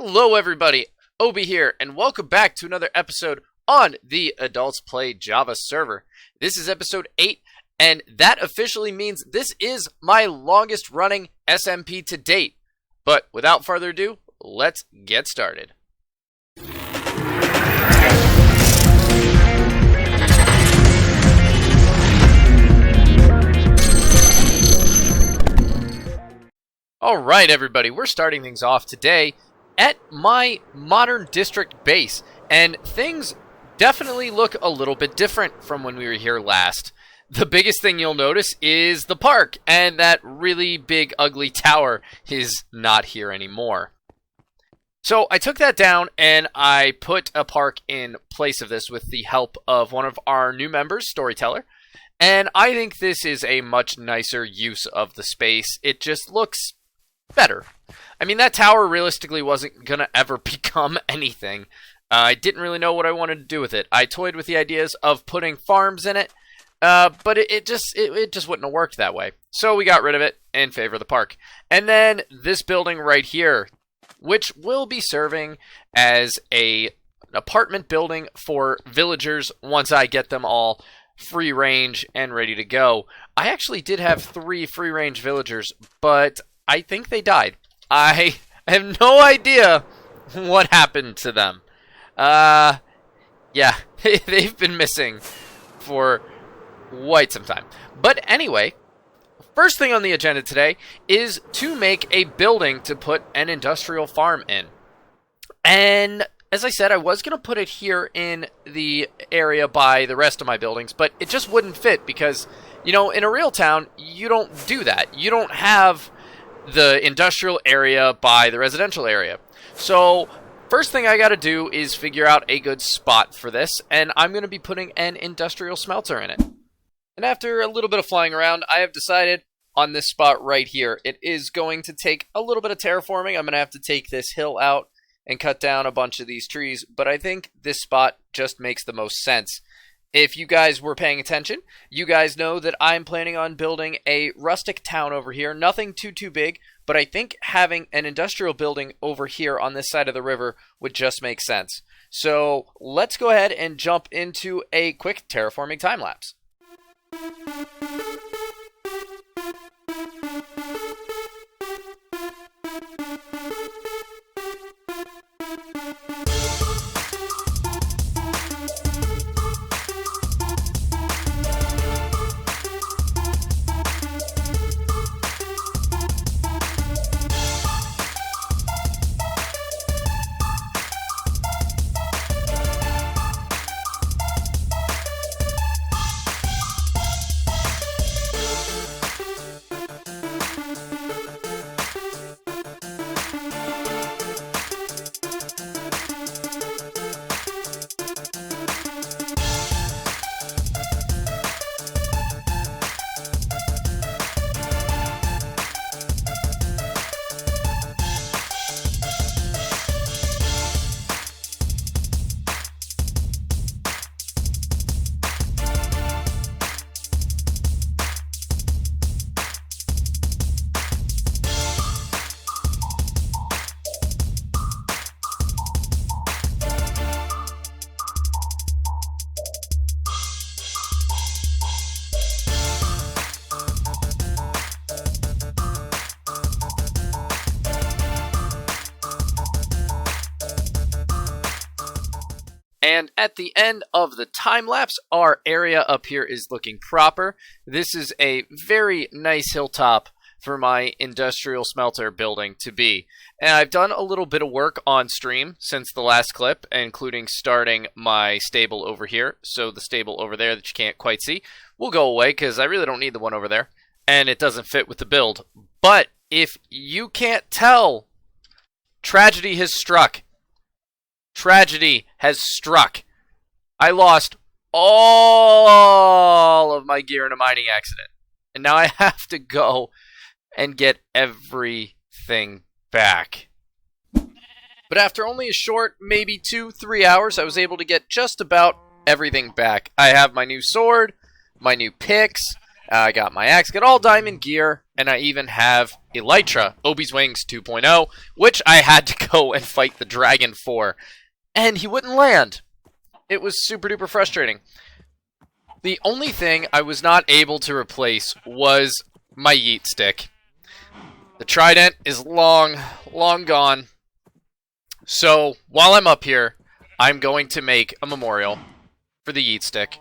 Hello everybody, Obi here, and welcome back to another episode on the Adults Play Java server. This is episode 8, and that officially means this is my longest running SMP to date. But without further ado, let's get started. Alright everybody, we're starting things off today at my modern district base, and things definitely look a little bit different from when we were here last. The biggest thing you'll notice is the park, and that really big ugly tower is not here anymore. So I took that down and I put a park in place of this with the help of one of our new members, Storyteller, and I think this is a much nicer use of the space. It just looks better. I mean, that tower realistically wasn't going to ever become anything. I didn't really know what I wanted to do with it. I toyed with the ideas of putting farms in it, but it just wouldn't have worked that way. So we got rid of it in favor of the park. And then this building right here, which will be serving as an apartment building for villagers once I get them all free range and ready to go. I actually did have 3 free range villagers, but I think they died. I have no idea what happened to them. Yeah, they've been missing for quite some time. But anyway, first thing on the agenda today is to make a building to put an industrial farm in. And as I said, I was going to put it here in the area by the rest of my buildings, but it just wouldn't fit because, you know, in a real town, you don't do that. You don't have the industrial area by the residential area. So first thing I got to do is figure out a good spot for this, and I'm going to be putting an industrial smelter in it. And after a little bit of flying around, I have decided on this spot right here. It is going to take a little bit of terraforming. I'm going to have to take this hill out and cut down a bunch of these trees, but I think this spot just makes the most sense. If you guys were paying attention, you guys know that I'm planning on building a rustic town over here. Nothing too big, but I think having an industrial building over here on this side of the river would just make sense. So let's go ahead and jump into a quick terraforming time-lapse. And at the end of the time-lapse, our area up here is looking proper. This is a very nice hilltop for my industrial smelter building to be. And I've done a little bit of work on stream since the last clip, including starting my stable over here. So the stable over there that you can't quite see will go away because I really don't need the one over there. And it doesn't fit with the build. But if you can't tell, tragedy has struck. Tragedy has struck. I lost all of my gear in a mining accident. And now I have to go and get everything back. But after only a short, maybe 2-3 hours, I was able to get just about everything back. I have my new sword, my new picks, I got my axe, got all diamond gear, and I even have Elytra, Obi's Wings 2.0, which I had to go and fight the dragon for, and he wouldn't land. It was super duper frustrating. The only thing I was not able to replace was my yeet stick. The trident is long gone. So, while I'm up here, I'm going to make a memorial for the yeet stick.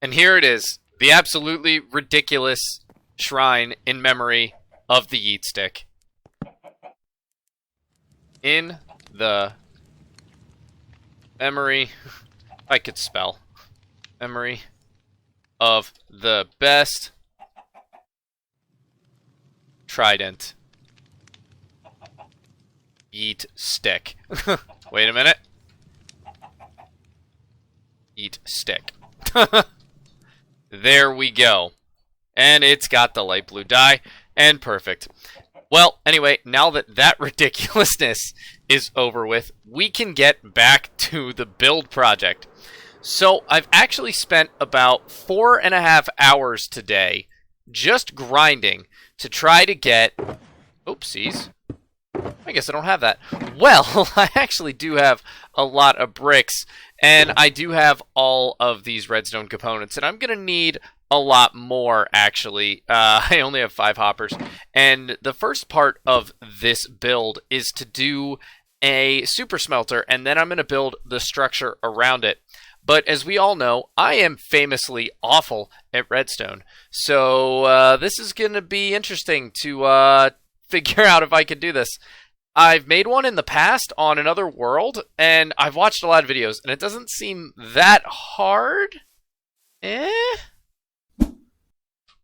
And here it is, the absolutely ridiculous shrine in memory of the yeet stick. In the memory, if I could spell, memory of the best trident yeet stick. Wait a minute. Yeet stick. There we go. And it's got the light blue dye, and perfect. Well, anyway, now that that ridiculousness is over with, we can get back to the build project. So, I've actually spent about 4.5 hours today just grinding to try to get... Oopsies. I guess I don't have that. Well, I actually do have a lot of bricks, and I do have all of these redstone components, and I'm going to need a lot more, actually. I only have 5 hoppers, and the first part of this build is to do a super smelter, and then I'm going to build the structure around it. But as we all know, I am famously awful at redstone, so this is going to be interesting to figure out if I can do this. I've made one in the past on another world, and I've watched a lot of videos, and it doesn't seem that hard.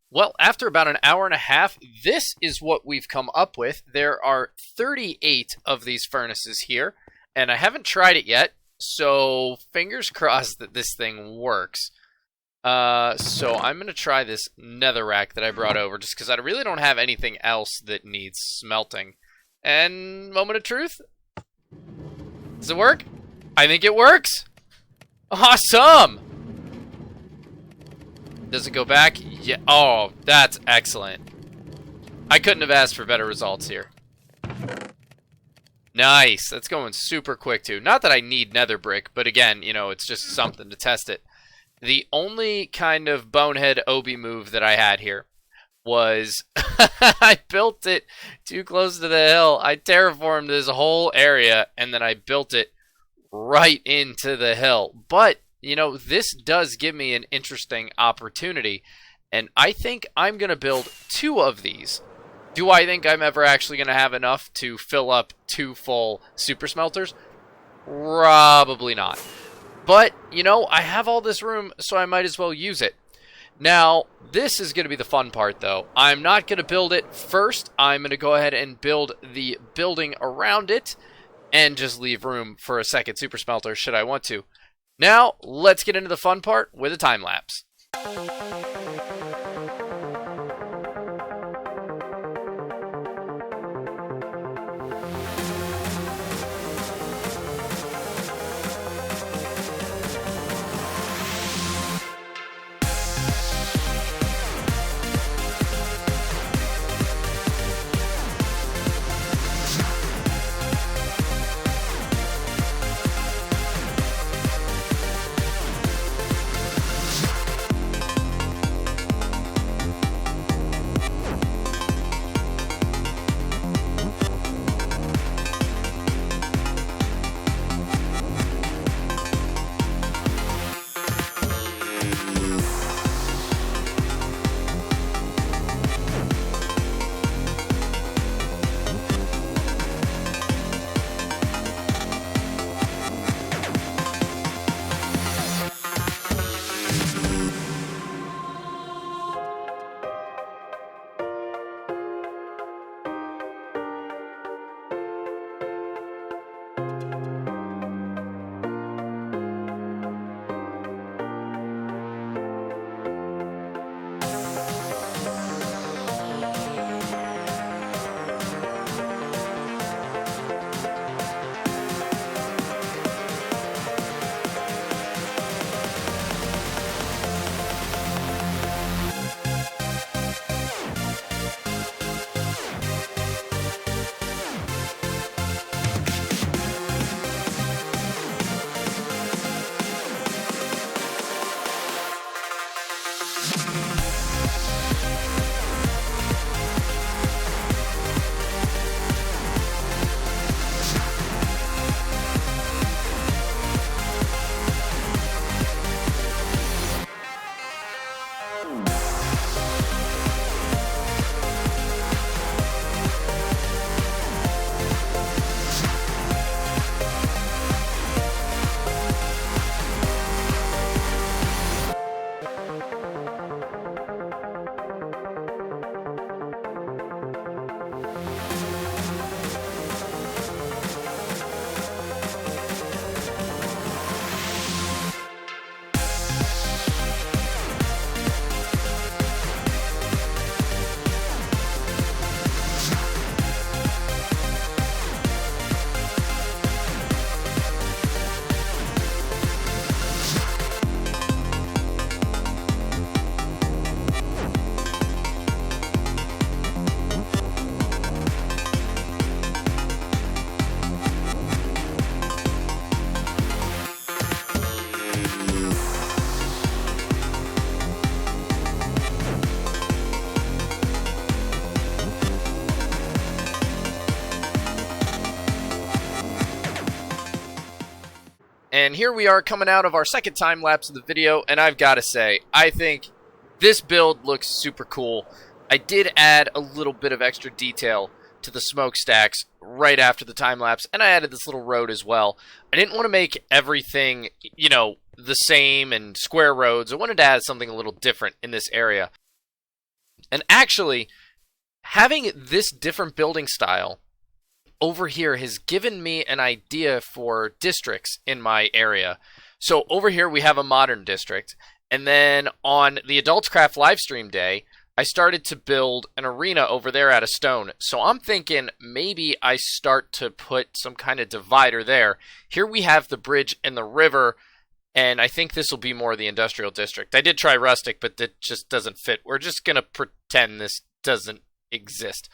Well, after about an hour and a half, this is what we've come up with. There are 38 of these furnaces here, and I haven't tried it yet, so fingers crossed that this thing works. So I'm going to try this netherrack that I brought over, just because I really don't have anything else that needs smelting. And moment of truth. Does it work? I think it works. Awesome. Does it go back? Yeah. Oh, that's excellent. I couldn't have asked for better results here. Nice. That's going super quick too. Not that I need nether brick, but again, you know, it's just something to test it. The only kind of bonehead Obi move that I had here was I built it too close to the hill. I terraformed this whole area, and then I built it right into the hill. But, you know, this does give me an interesting opportunity, and I think I'm going to build 2 of these. Do I think I'm ever actually going to have enough to fill up 2 full super smelters? Probably not. But, you know, I have all this room, so I might as well use it. Now, this is going to be the fun part, though. I'm not going to build it first. I'm going to go ahead and build the building around it and just leave room for a second super smelter should I want to. Now, let's get into the fun part with a time-lapse. and here we are coming out of our second time-lapse of the video, and I've got to say, I think this build looks super cool. I did add a little bit of extra detail to the smokestacks right after the time-lapse, and I added this little road as well. I didn't want to make everything, you know, the same and square roads. I wanted to add something a little different in this area. And actually, having this different building style over here has given me an idea for districts in my area. So over here we have a modern district, and then on the Adults Craft livestream day, I started to build an arena over there out of stone. So I'm thinking maybe I start to put some kind of divider there. Here we have the bridge and the river, and I think this will be more the industrial district. I did try rustic, but that just doesn't fit. We're just going to pretend this doesn't exist.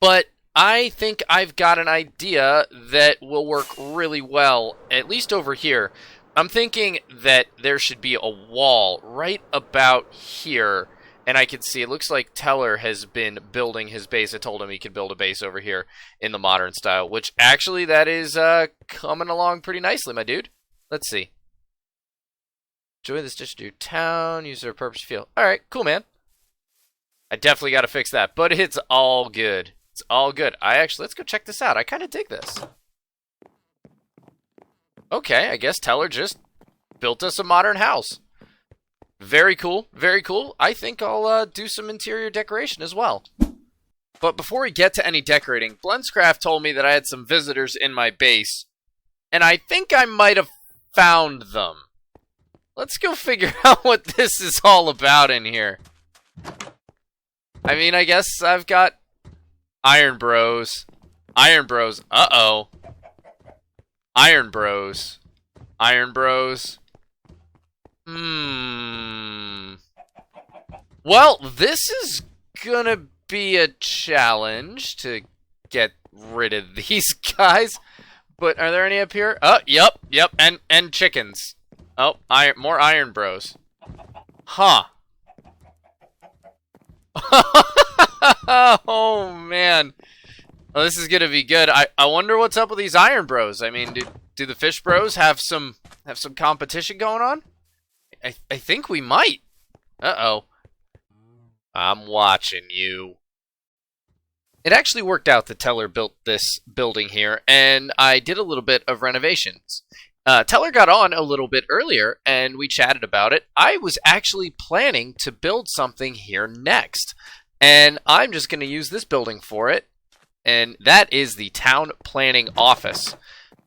But I think I've got an idea that will work really well, at least over here. I'm thinking that there should be a wall right about here, and I can see it looks like Teller has been building his base. I told him he could build a base over here in the modern style, which actually that is coming along pretty nicely, my dude. Let's see. Enjoy this district town, use their purpose field. Alright, cool, man. I definitely got to fix that, but it's all good. It's all good. Let's go check this out. I kind of dig this. Okay, I guess Teller just built us a modern house. Very cool, very cool. I think I'll do some interior decoration as well. But before we get to any decorating, Blenscraft told me that I had some visitors in my base, and I think I might have found them. Let's go figure out what this is all about in here. I mean, I guess I've got Iron Bros. Iron Bros. Uh-oh. Iron Bros. Iron Bros. Well, this is gonna be a challenge to get rid of these guys. But are there any up here? Oh, yep. And chickens. Oh, more Iron Bros. Huh. Oh, man. Well, this is gonna be good. I wonder what's up with these Iron Bros. I mean, do the Fish Bros have some competition going on? I think we might. Uh-oh. I'm watching you. It actually worked out that Teller built this building here, and I did a little bit of renovations. Teller got on a little bit earlier, and we chatted about it. I was actually planning to build something here next, and I'm just going to use this building for it. And that is the town planning office.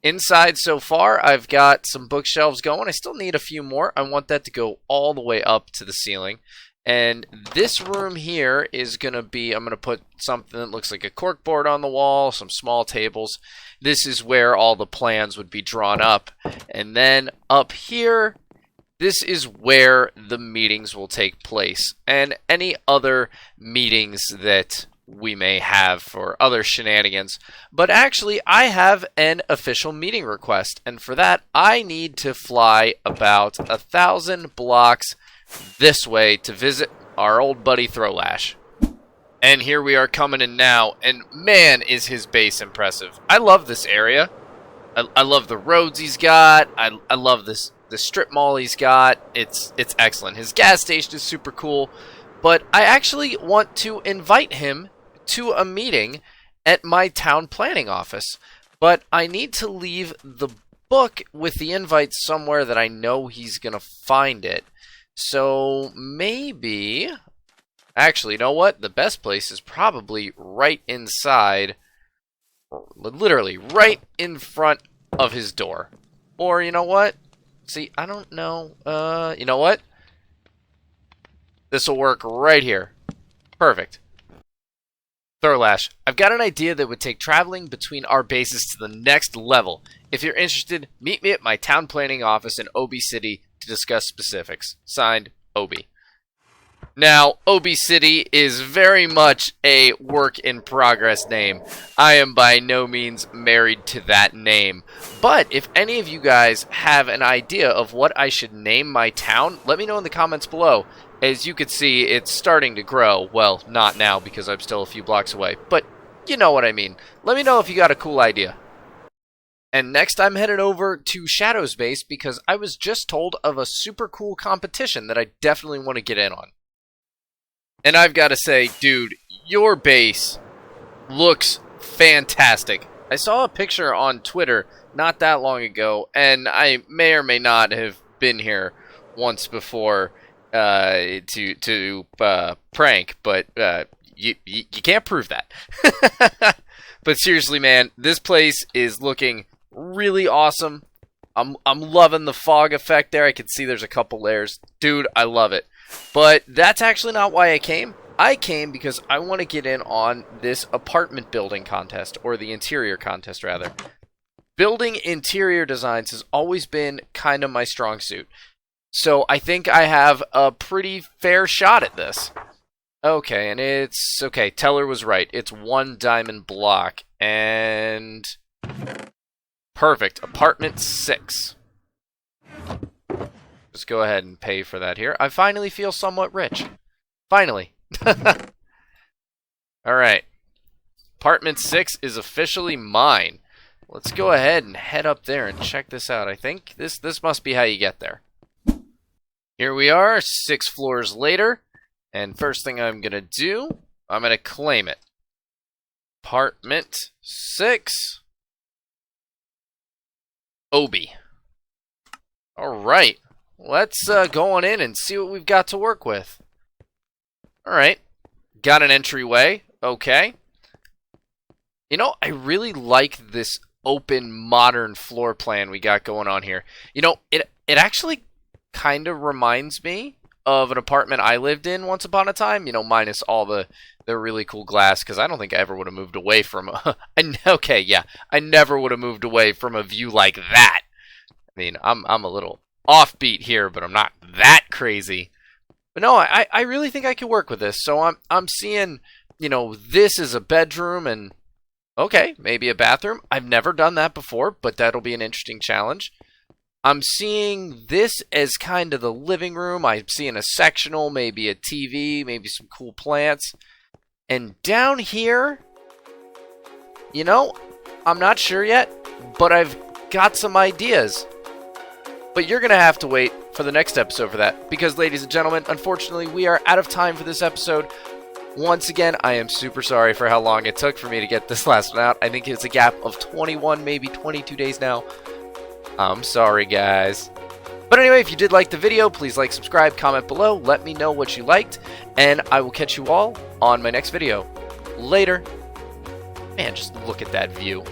Inside so far, I've got some bookshelves going. I still need a few more. I want that to go all the way up to the ceiling. And this room here is going to be, I'm going to put something that looks like a corkboard on the wall, some small tables. This is where all the plans would be drawn up. And then up here, this is where the meetings will take place. And any other meetings that we may have for other shenanigans. But actually, I have an official meeting request, and for that, I need to fly about 1,000 blocks this way to visit our old buddy Throwlash. And here we are coming in now, and man, is his base impressive. I love this area. I love the roads he's got. I love the strip mall he's got. It's excellent. His gas station is super cool, but I actually want to invite him to a meeting at my town planning office, but I need to leave the book with the invite somewhere that I know he's gonna find it. So maybe, actually, you know what? The best place is probably right inside, literally right in front of his door. Or you know what? See, I don't know. You know what? This will work right here. Perfect. Throwlash, I've got an idea that would take traveling between our bases to the next level. If you're interested, meet me at my town planning office in Obi City to discuss specifics. Signed, Obi. Now, Obi City is very much a work-in-progress name. I am by no means married to that name. But if any of you guys have an idea of what I should name my town, let me know in the comments below. As you can see, it's starting to grow. Well, not now because I'm still a few blocks away, but you know what I mean. Let me know if you got a cool idea. And next I'm headed over to Shadow's base because I was just told of a super cool competition that I definitely want to get in on. And I've got to say, dude, your base looks fantastic. I saw a picture on Twitter not that long ago, and I may or may not have been here once before to prank, but you can't prove that. But seriously, man, this place is looking really awesome. I'm loving the fog effect there. I can see there's a couple layers. Dude, I love it. But that's actually not why I came. I came because I want to get in on this apartment building contest, or the interior contest, rather. Building interior designs has always been kind of my strong suit. So I think I have a pretty fair shot at this. Okay, and it's... Okay, Teller was right. It's 1 diamond block. And... Perfect. Apartment 6. Let's go ahead and pay for that here. I finally feel somewhat rich. Finally. Alright. Apartment 6 is officially mine. Let's go ahead and head up there and check this out. I think this must be how you get there. Here we are, 6 floors later. And first thing I'm going to do, I'm going to claim it. Apartment 6. Obi. Alright. Let's go on in and see what we've got to work with. Alright. Got an entryway. Okay. You know, I really like this open, modern floor plan we got going on here. You know, it actually kind of reminds me of an apartment I lived in once upon a time. You know, minus all the really cool glass, because I don't think I ever would have moved away from okay, yeah. I never would have moved away from a view like that. I mean, I'm a little offbeat here, but I'm not that crazy. But no, I really think I could work with this. So I'm seeing, you know, this is a bedroom and okay, maybe a bathroom. I've never done that before, but that'll be an interesting challenge. I'm seeing this as kind of the living room. I'm seeing a sectional, maybe a TV, maybe some cool plants. And down here, you know, I'm not sure yet, but I've got some ideas. But you're going to have to wait for the next episode for that. Because, ladies and gentlemen, unfortunately, we are out of time for this episode. Once again, I am super sorry for how long it took for me to get this last one out. I think it's a gap of 21, maybe 22 days now. I'm sorry, guys. But anyway, if you did like the video, please like, subscribe, comment below. Let me know what you liked. And I will catch you all on my next video. Later. Man, just look at that view.